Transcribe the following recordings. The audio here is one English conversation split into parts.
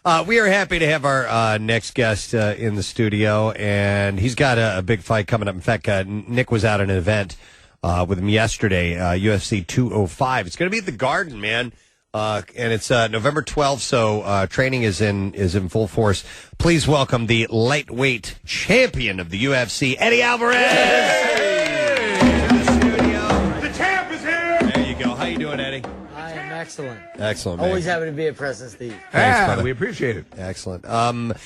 We are happy to have our next guest in the studio, and he's got a big fight coming up. In fact, Nick was out at an event with him yesterday, UFC 205. It's going to be at the Garden, man, and it's November 12th, so training is in full force. Please welcome the lightweight champion of the UFC, Eddie Alvarez! Hey! To the studio. The champ is here! There you go. How you doing, Eddie? Excellent. Excellent, man. Always happy to be at Preston, Steve. Thanks, brother. We appreciate it. Excellent. Nick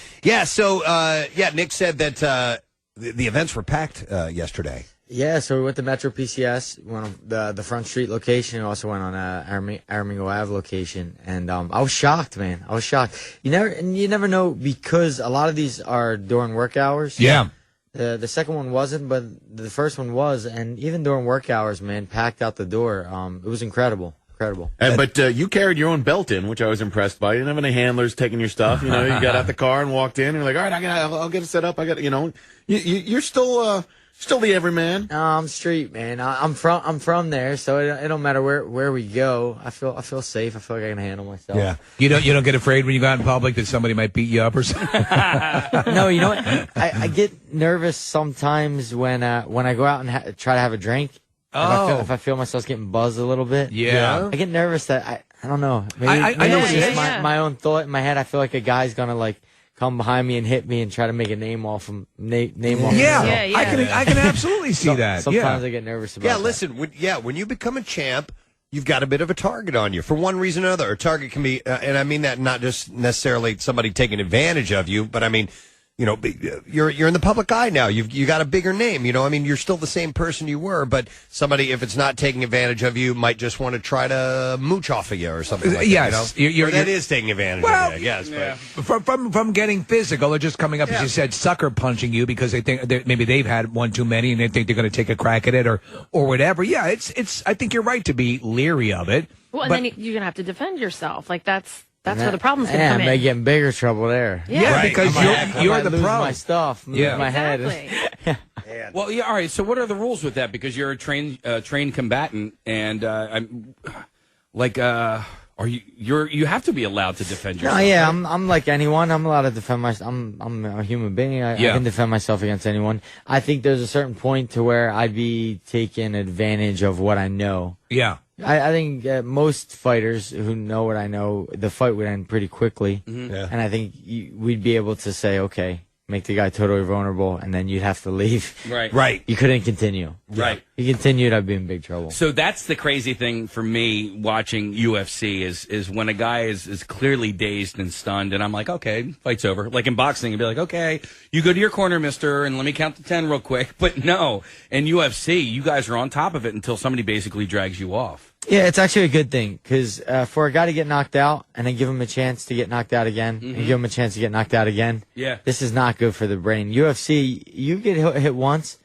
said that the events were packed yesterday. Yeah, so we went to Metro PCS, went on the Front Street location, also went on Aramingo Ave location, and I was shocked, man. I was shocked. You never know, because a lot of these are during work hours. Yeah. The second one wasn't, but the first one was, and even during work hours, man, packed out the door. It was incredible. But you carried your own belt in, which I was impressed by. You didn't have any handlers taking your stuff. You know, you got out the car and walked in. And you're like, all right, I'll get it set up. You're still the everyman. No, I'm street, man. I'm from there, so it don't matter where we go. I feel safe. I feel like I can handle myself. Yeah. You don't get afraid when you go out in public that somebody might beat you up or something? No, you know what? I get nervous sometimes when I go out and try to have a drink. If I feel myself getting buzzed a little bit, Yeah. I get nervous that I don't know. Maybe, I know what it's just it is. my own thought in my head. I feel like a guy's gonna like come behind me and hit me and try to make a name off him. Name off. Yeah. himself. I can absolutely see that. Sometimes I get nervous about. Yeah, that. listen, when you become a champ, you've got a bit of a target on you for one reason or another. A target can be, and I mean that not just necessarily somebody taking advantage of you, but I mean, you know, you're in the public eye now. You got a bigger name. You know, I mean, you're still the same person you were, but somebody, if it's not taking advantage of you, might just want to try to mooch off of you or something like Yes, that. You know? That is taking advantage of you, I guess. Yeah. But. From getting physical or just coming up, as you said, sucker punching you because they think maybe they've had one too many and they think they're going to take a crack at it or whatever. Yeah, it's. I think you're right to be leery of it. Well, and then you're going to have to defend yourself. Like that's where the problem's going to come in. I may get in bigger trouble there. Yeah, right. Because you're the lose pro. My stuff, lose my head. Well, yeah. All right. So, what are the rules with that? Because you're a trained combatant, and I'm like, are you have to be allowed to defend yourself? No, yeah, right? I'm like anyone. I'm allowed to defend myself. I'm a human being. I can defend myself against anyone. I think there's a certain point to where I'd be taking advantage of what I know. Yeah. I think most fighters who know what I know, the fight would end pretty quickly. Mm-hmm. Yeah. And I think we'd be able to say, okay, make the guy totally vulnerable, and then you'd have to leave. Right. You couldn't continue. Right. If you continued, I'd be in big trouble. So that's the crazy thing for me watching UFC is when a guy is clearly dazed and stunned, and I'm like, okay, fight's over. Like in boxing, you'd be like, okay, you go to your corner, mister, and let me count to 10 real quick. But no, in UFC, you guys are on top of it until somebody basically drags you off. Yeah, it's actually a good thing, because for a guy to get knocked out and then give him a chance to get knocked out again and give him a chance to get knocked out again, this is not good for the brain. UFC, you get hit once,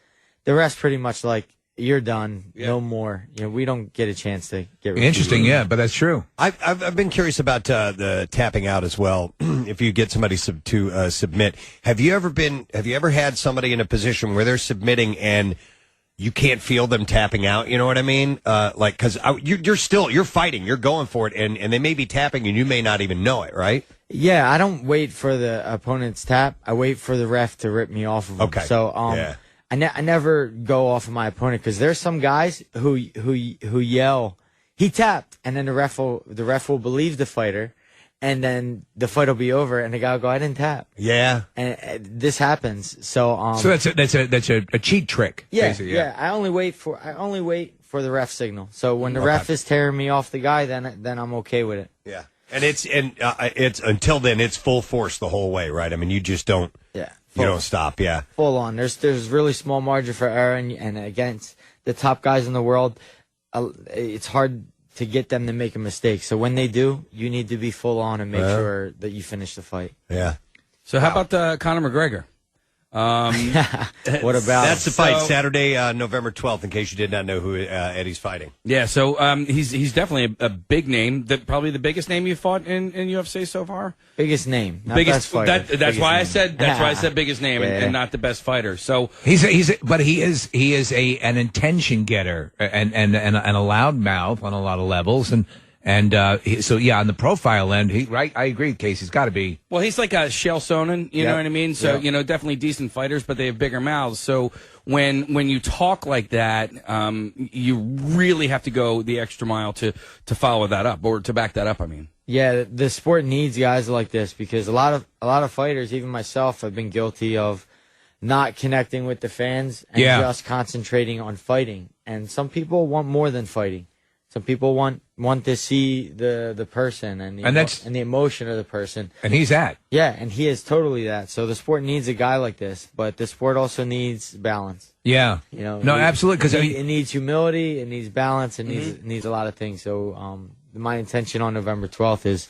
the rest pretty much like, you're done, no more. You know, we don't get a chance to get rid of Interesting, yeah, but that's true. I've been curious about the tapping out as well. If you get somebody to submit, have you ever had somebody in a position where they're submitting and you can't feel them tapping out? You know what I mean? Like, because you're fighting, you're going for it, and they may be tapping and you may not even know it, right? Yeah, I don't wait for the opponent's tap. I wait for the ref to rip me off of him. Okay. So I never go off of my opponent, because there's some guys who yell, he tapped, and then the ref will believe the fighter, and then the fight will be over, and the guy will go, I didn't tap. Yeah. And this happens. So So that's a cheat trick. yeah, basically, yeah. I only wait for the ref signal. So when the ref is tearing me off the guy, then I'm okay with it. Yeah. And it's until then it's full force the whole way, right? I mean, you just don't you don't stop, full on. There's really small margin for error, and against the top guys in the world, it's hard to get them to make a mistake. So when they do, you need to be full on and make sure that you finish the fight. Yeah. So how about Conor McGregor? What about that's the fight Saturday, November 12th, in case you did not know who Eddie's fighting. Yeah, so he's definitely a big name, probably the biggest name you fought in UFC so far. biggest name? Not Biggest best fighter. that's Biggest why I name. said biggest name and not the best fighter. So he is an intention getter and a loud mouth on a lot of levels, and And so, yeah, on the profile end, I agree, Casey. He's got to be. Well, he's like a Chael Sonnen, you know what I mean? So, definitely decent fighters, but they have bigger mouths. So when you talk like that, you really have to go the extra mile to follow that up, or to back that up, I mean. Yeah, the sport needs guys like this, because a lot of fighters, even myself, have been guilty of not connecting with the fans and just concentrating on fighting. And some people want more than fighting. Some people want to see the person and the emotion of the person. And he's that. Yeah, and he is totally that. So the sport needs a guy like this, but the sport also needs balance. Yeah. No, absolutely. Because it needs humility, it needs balance, it needs a lot of things. So my intention on November 12th is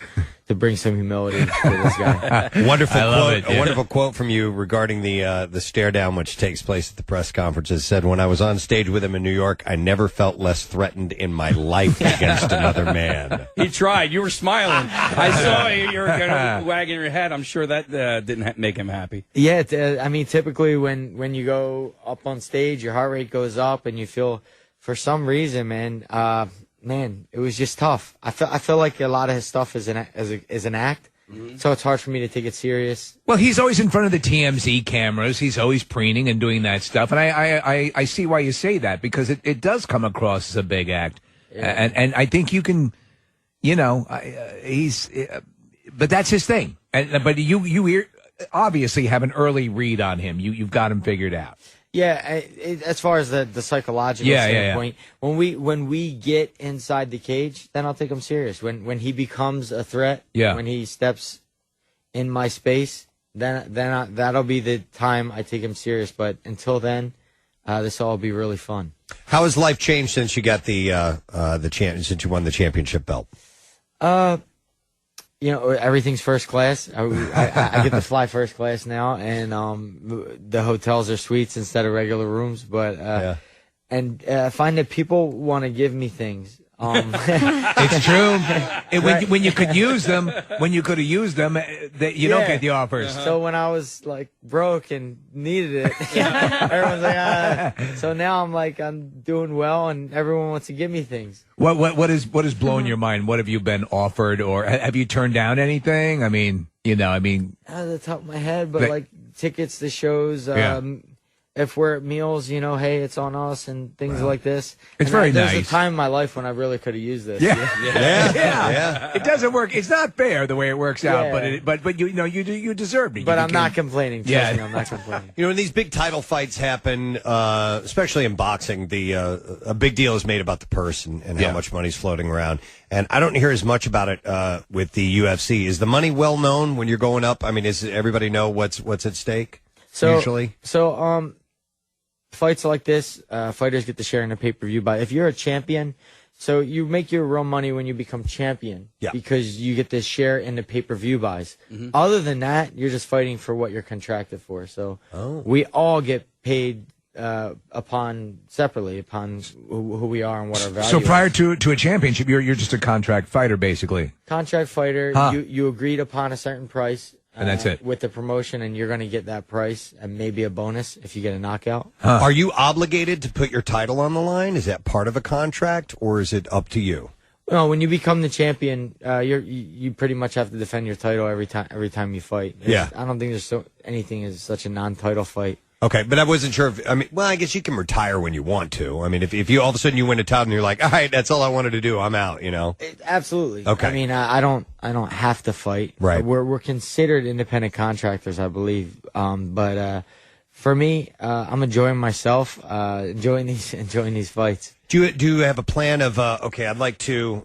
to bring some humility to this guy. Wonderful quote. A wonderful quote from you regarding the stare down, which takes place at the press conferences. Said, "When I was on stage with him in New York, I never felt less threatened in my life against another man." He tried. You were smiling. I saw you were kind of wagging your head. I'm sure that didn't make him happy. Yeah, I mean, typically when you go up on stage, your heart rate goes up, and you feel, for some reason, man, it was just tough. I feel like a lot of his stuff is an act, so it's hard for me to take it serious. Well, he's always in front of the TMZ cameras. He's always preening and doing that stuff, and I see why you say that, because it does come across as a big act, and I think you can, but that's his thing. But you obviously have an early read on him. You've got him figured out. Yeah, as far as the psychological standpoint, when we get inside the cage, then I'll take him serious. When he becomes a threat, when he steps in my space, then that'll be the time I take him serious. But until then, this will all be really fun. How has life changed since you got since you won the championship belt? Everything's first class. I get to fly first class now, and the hotels are suites instead of regular rooms. But I find that people want to give me things. It's true. When you could use them, you don't get the offers. So when I was like broke and needed it, everyone's like, So now I'm doing well, and everyone wants to give me things. What is blowing your mind? What have you been offered, or have you turned down anything? I mean, out of the top of my head, but like tickets to shows. If we're at meals, hey, it's on us, and things like this. It's very nice. There's a time in my life when I really could have used this. Yeah. It doesn't work. It's not fair the way it works out, but you deserved it. But I'm not complaining. Trust me, I'm not complaining. When these big title fights happen, especially in boxing, a big deal is made about the purse and how much money's floating around. And I don't hear as much about it with the UFC. Is the money well known when you're going up? I mean, does everybody know what's at stake? Usually, fights like this, fighters get to share in a pay-per-view buy. If you're a champion, so you make your real money when you become champion, because you get to share in the pay-per-view buys. Other than that, you're just fighting for what you're contracted for. So we all get paid separately upon who we are and what our value. So prior to a championship, you're just a contract fighter, basically. Contract fighter. You agreed upon a certain price. And that's it. With the promotion, and you're going to get that price and maybe a bonus if you get a knockout. Are you obligated to put your title on the line? Is that part of a contract, or is it up to you? Well, when you become the champion, you pretty much have to defend your title every time you fight. I don't think there's anything as such a non-title fight. Okay, but I wasn't sure I guess you can retire when you want to. I mean, if you all of a sudden you win a title and you're like, all right, that's all I wanted to do, I'm out, Absolutely. Okay. I mean, I don't have to fight. Right. We're considered independent contractors, I believe. But for me, I'm enjoying myself, enjoying these fights. Do you have a plan of I'd like to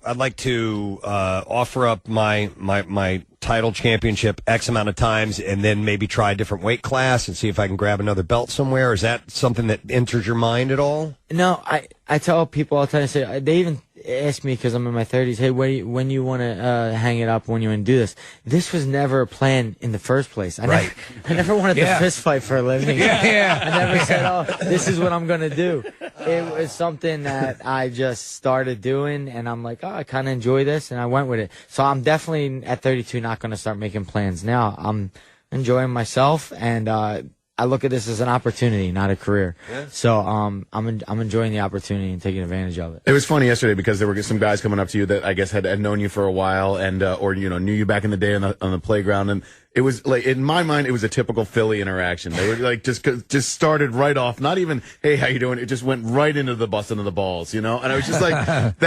offer up my title championship X amount of times and then maybe try a different weight class and see if I can grab another belt somewhere? Is that something that enters your mind at all? No, I tell people all the time. They even ask me, because I'm in my 30s, hey, when you want to hang it up, when you want to do this? This was never a plan in the first place. I never wanted to fist fight for a living. I never said, oh, this is what I'm going to do. It was something that I just started doing, and I'm like, oh, I kind of enjoy this, and I went with it. So I'm definitely, at 32, not going to start making plans now. I'm enjoying myself, and I look at this as an opportunity, not a career. Yeah. So I'm enjoying the opportunity and taking advantage of it. It was funny yesterday because there were some guys coming up to you that I guess had known you for a while and or knew you back in the day on the playground, and it was like, in my mind, it was a typical Philly interaction. They were like just started right off, not even, hey, how you doing? It just went right into the busting of the balls, And I was just like,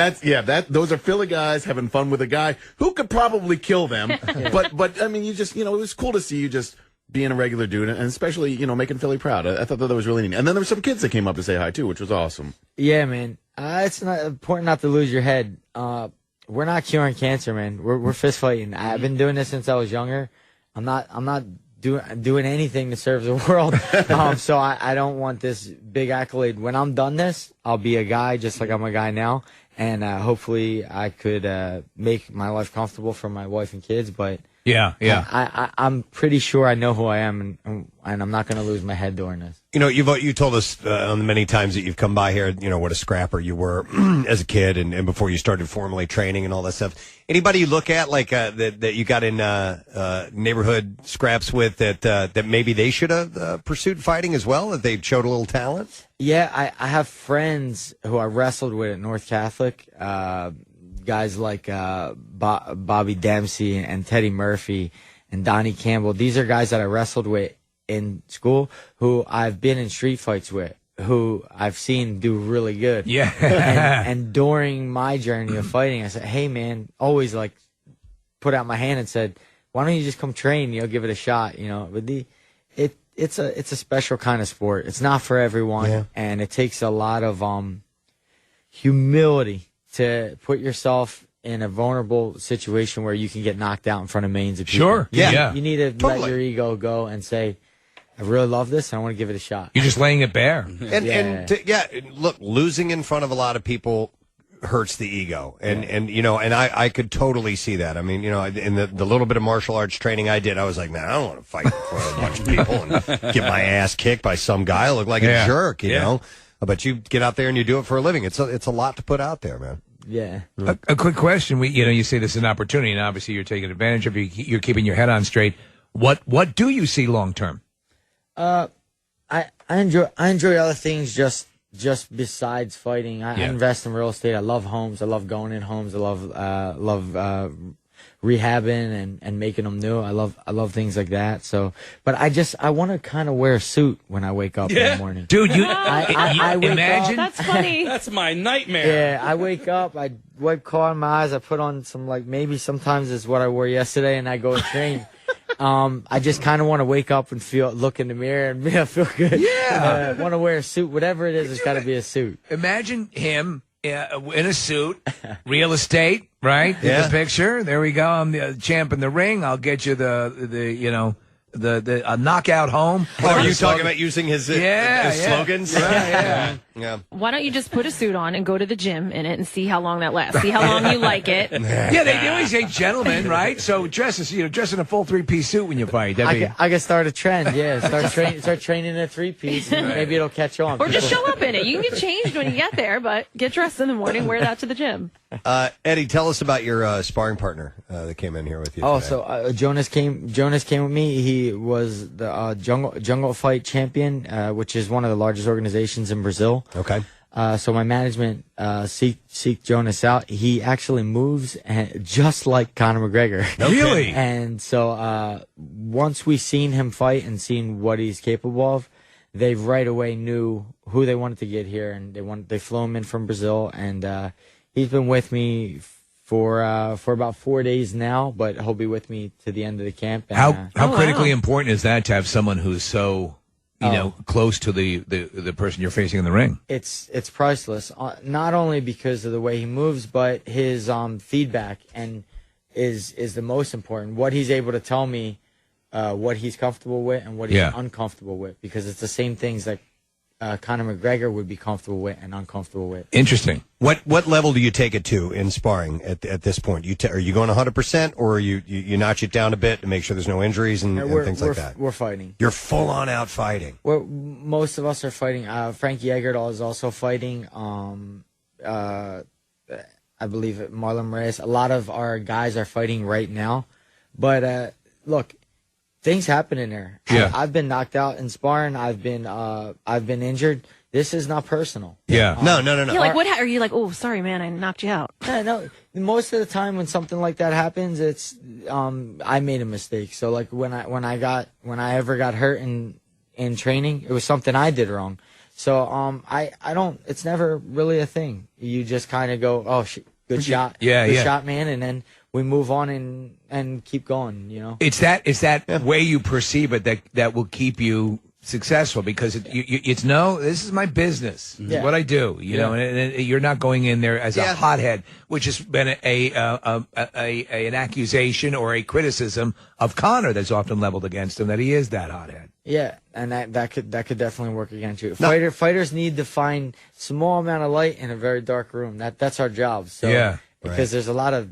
those are Philly guys having fun with a guy who could probably kill them. But I mean, you just, it was cool to see you just being a regular dude, and especially, making Philly proud. I thought that was really neat. And then there were some kids that came up to say hi, too, which was awesome. Yeah, man. It's not important not to lose your head. We're not curing cancer, man. We're fist fighting. I've been doing this since I was younger. I'm not doing anything to serve the world. So I don't want this big accolade. When I'm done this, I'll be a guy just like I'm a guy now. And hopefully I could make my life comfortable for my wife and kids, but yeah. I'm pretty sure I know who I am, and I'm not going to lose my head doing this. You told us on the many times that you've come by here, what a scrapper you were as a kid and before you started formally training and all that stuff. Anybody you look at like that you got in neighborhood scraps with that maybe they should have pursued fighting as well, if they showed a little talent? Yeah, I have friends who I wrestled with at North Catholic. Guys like Bobby Dempsey and Teddy Murphy and Donnie Campbell. These are guys that I wrestled with in school who I've been in street fights with, who I've seen do really good. Yeah. and during my journey of fighting, I said, hey, man, always like put out my hand and said, why don't you just come train, give it a shot, But it's a special kind of sport. It's not for everyone, and it takes a lot of humility to put yourself in a vulnerable situation where you can get knocked out in front of millions of people. Sure. You need to let your ego go and say, I really love this, and I want to give it a shot. You're just laying it bare. Look, losing in front of a lot of people hurts the ego. And I could totally see that. I mean, in the little bit of martial arts training I did, I was like, man, I don't want to fight in front of a bunch of people and get my ass kicked by some guy. I look like a jerk, you know? But you get out there and you do it for a living. It's a lot to put out there, man. Yeah. A quick question. You say this is an opportunity, and obviously you're taking advantage of it. You're keeping your head on straight. What do you see long term? I enjoy other things just besides fighting. I invest in real estate. I love homes. I love going in homes. I love rehabbing and making them new. I love things like that. So, but I want to kind of wear a suit when I wake up in the morning. Dude, I wake imagine up, That's funny. That's my nightmare. Yeah, I wake up, I wipe car in my eyes, I put on some maybe sometimes it's what I wore yesterday, and I go and train. I just kind of want to wake up and look in the mirror and feel good. Yeah. Want to wear a suit, whatever it is. It's got to be a suit. Imagine him in a suit, real estate, right? Yeah. The picture. There we go. I'm the champ in the ring. I'll get you the knockout home. Oh, are you talking about using his slogans? Yeah. Why don't you just put a suit on and go to the gym in it and see how long that lasts? See how long you like it. They always say gentlemen, right? So dress in a full 3-piece suit when you fight. I can start a trend. Yeah, start training in a 3-piece. And maybe it'll catch on. Or just show up in it. You can get changed when you get there, but get dressed in the morning. Wear that to the gym. Eddie, tell us about your sparring partner that came in here with you. Oh, today. so Jonas came with me. He was the jungle fight champion, which is one of the largest organizations in Brazil. Okay. So my management seek Jonas out. He actually moves just like Conor McGregor. Really? And so once we seen him fight and seen what he's capable of, they right away knew who they wanted to get here, and they flew him in from Brazil, and he's been with me for about 4 days now, but he'll be with me to the end of the camp. And, how critically important is that to have someone who's so close to the person you're facing in the ring? It's priceless. Not only because of the way he moves, but his feedback and is the most important. What he's able to tell me, what he's comfortable with and what he's uncomfortable with, because it's the same things that Conor McGregor would be comfortable with and uncomfortable with. Interesting. What level do you take it to in sparring at this point? Are you going 100%, or you notch it down a bit to make sure there's no injuries and things like that? We're fighting. You're full on out fighting. Most of us are fighting. Frankie Egerdahl is also fighting. I believe Marlon Reyes. A lot of our guys are fighting right now. But look, things happen in there. Yeah. I've been knocked out in sparring. I've been injured. This is not personal. Yeah. No. You're like, what? Are you like, oh, sorry, man, I knocked you out? No. Most of the time when something like that happens, it's I made a mistake. So like when I ever got hurt in training, it was something I did wrong. So I don't. It's never really a thing. You just kind of go, oh, good shot, good shot, man, and then we move on and keep going. You know, it's that way you perceive it that will keep you successful, because it's no, this is my business. This is what I do. You know, and you're not going in there as a hothead, which has been an accusation or a criticism of Conor that's often leveled against him, that he is that hothead. Yeah, and that could definitely work against you. Fighters need to find small amount of light in a very dark room. That's our job. So because there's a lot of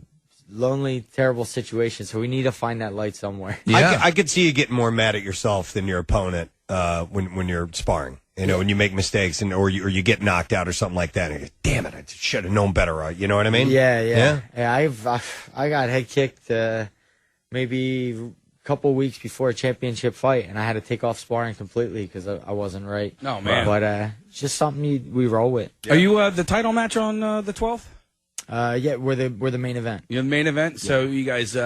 lonely, terrible situations, so we need to find that light somewhere. Yeah. I could see you getting more mad at yourself than your opponent when you're sparring. You know, when you make mistakes or you get knocked out or something like that. And you go, damn it, I should have known better. You know what I mean? Yeah. I got head kicked maybe a couple weeks before a championship fight, and I had to take off sparring completely because I wasn't right. Oh man! But it's just something we roll with. Are you the title match on the 12th? Yeah, we're the main event. You're the main event, so you guys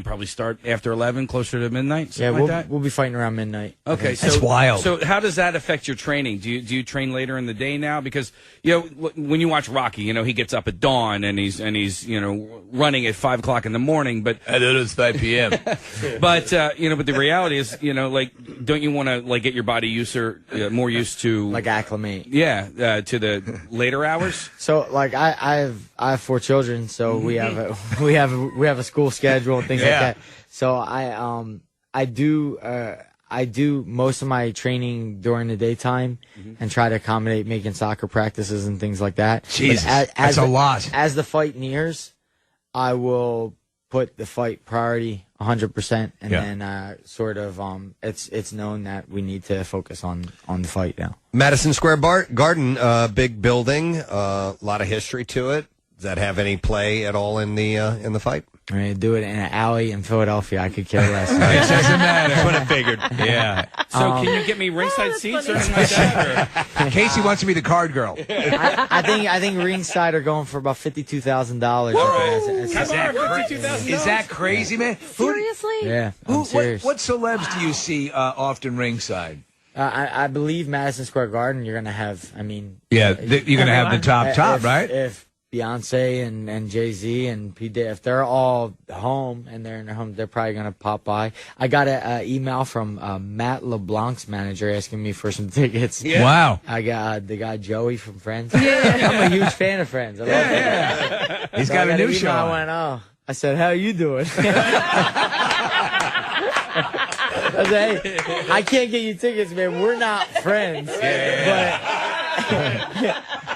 probably start after 11, closer to midnight. Yeah, like that? we'll be fighting around midnight. Okay, so that's wild. So how does that affect your training? Do you train later in the day now? Because when you watch Rocky, he gets up at dawn and he's running at 5 o'clock in the morning. But I know it's 5 p.m. but but the reality is, don't you want to get your body more used to acclimate? Yeah, to the later hours. So I have 4 children, so we have a school schedule and things like that. So I do most of my training during the daytime and try to accommodate making soccer practices and things like that. Jesus, that's a lot. As the fight nears, I will put the fight priority 100%, and then it's known that we need to focus on the fight now. Madison Square Garden, big building, a lot of history to it. Does that have any play at all in the fight? I mean, do it in an alley in Philadelphia. I could care less. It doesn't matter. That's what I figured. Yeah. So can you get me ringside seats or anything like that? Casey wants to be the card girl. I think ringside are going for about $52,000. Is that crazy, man? Seriously? Yeah, I'm serious. What celebs do you see often ringside? I believe Madison Square Garden, you're going to have, you're going to have the top, right? If Beyonce and Jay-Z and P. Diddy, if they're all home and they're in their home, they're probably going to pop by. I got an email from Matt LeBlanc's manager asking me for some tickets. Yeah. Wow. I got the guy Joey from Friends. Yeah. I'm a huge fan of Friends. I love it. He's got a new show. I went, I said, how you doing? I said, hey, I can't get you tickets, man. We're not friends. But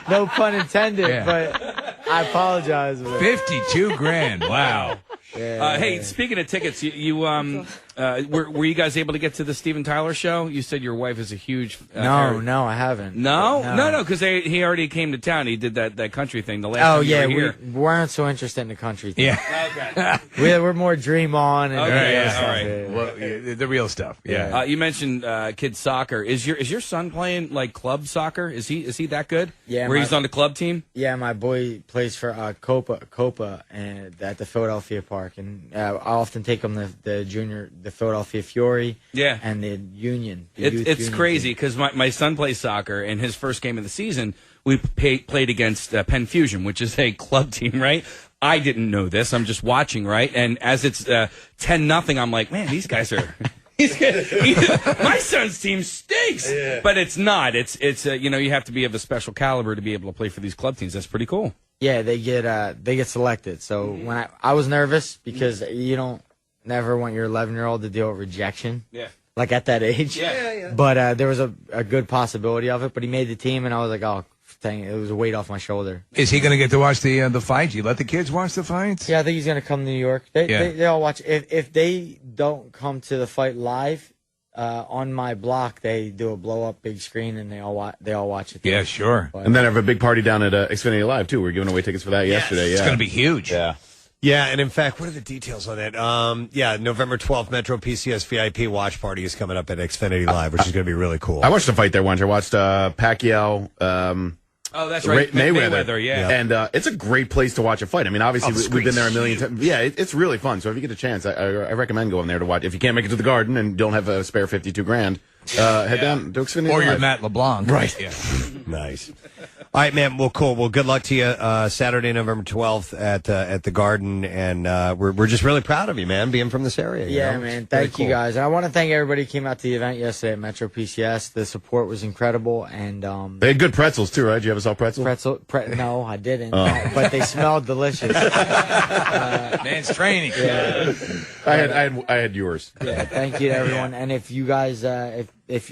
no pun intended, but I apologize. 52 grand. Wow. Hey, speaking of tickets, you were you guys able to get to the Steven Tyler show? You said your wife is a huge No, I haven't. No, because he already came to town. He did that country thing the last time you were here. We weren't so interested in the country thing. Yeah. Okay. we're more Dream On and all right. Well, the real stuff. Yeah. You mentioned kids soccer. Is your son playing club soccer? Is he that good? Yeah. He's on the club team? Yeah, my boy plays for Copa and at the Philadelphia Park, and I often take him the Philadelphia Fury, and the Union. It's crazy because my son plays soccer, and his first game of the season we played against Penn Fusion, which is a club team, right? I didn't know this. I'm just watching, right? And as it's 10-0, I'm like, man, these guys are. My son's team stinks, but it's not. It's you have to be of a special caliber to be able to play for these club teams. That's pretty cool. Yeah, they get selected. So when I was nervous because you don't never want your 11-year-old to deal with rejection. Yeah. Like at that age. Yeah. But there was a good possibility of it. But he made the team, and I was like, oh, dang, it was a weight off my shoulder. Is he going to get to watch the fights? You let the kids watch the fights? Yeah, I think he's going to come to New York. They all watch. If they don't come to the fight live, on my block, they do a blow up big screen and they all watch it. Yeah, sure. And then I have a big party down at Xfinity Live too. We're giving away tickets for that yesterday. It's yeah, going to be huge. Yeah. Yeah, and in fact, what are the details on that? Yeah, November 12th, Metro PCS VIP watch party is coming up at Xfinity Live, which is going to be really cool. I watched the fight there once. I watched Pacquiao. Oh, that's right. Mayweather. Yeah. And it's a great place to watch a fight. I mean, obviously, we've been there a million times. Yeah, it's really fun. So if you get a chance, I recommend going there to watch. If you can't make it to the Garden and don't have a spare $52,000, head down to Xfinity Or Live. you're Matt LeBlanc. Right. Yeah. Nice. All right, man. Well, cool. Well, good luck to you Saturday, November 12th at the Garden, and we're just really proud of you, man, being from this area. Yeah, know? man. Thank you guys. And I want to thank everybody who came out to the event yesterday at Metro PCS. The support was incredible, and they had good pretzels too, right? Did you have a soft pretzel? No, I didn't. But they smelled delicious. Man's training. Yeah. I had yours. Yeah, thank you to everyone. And if you guys, if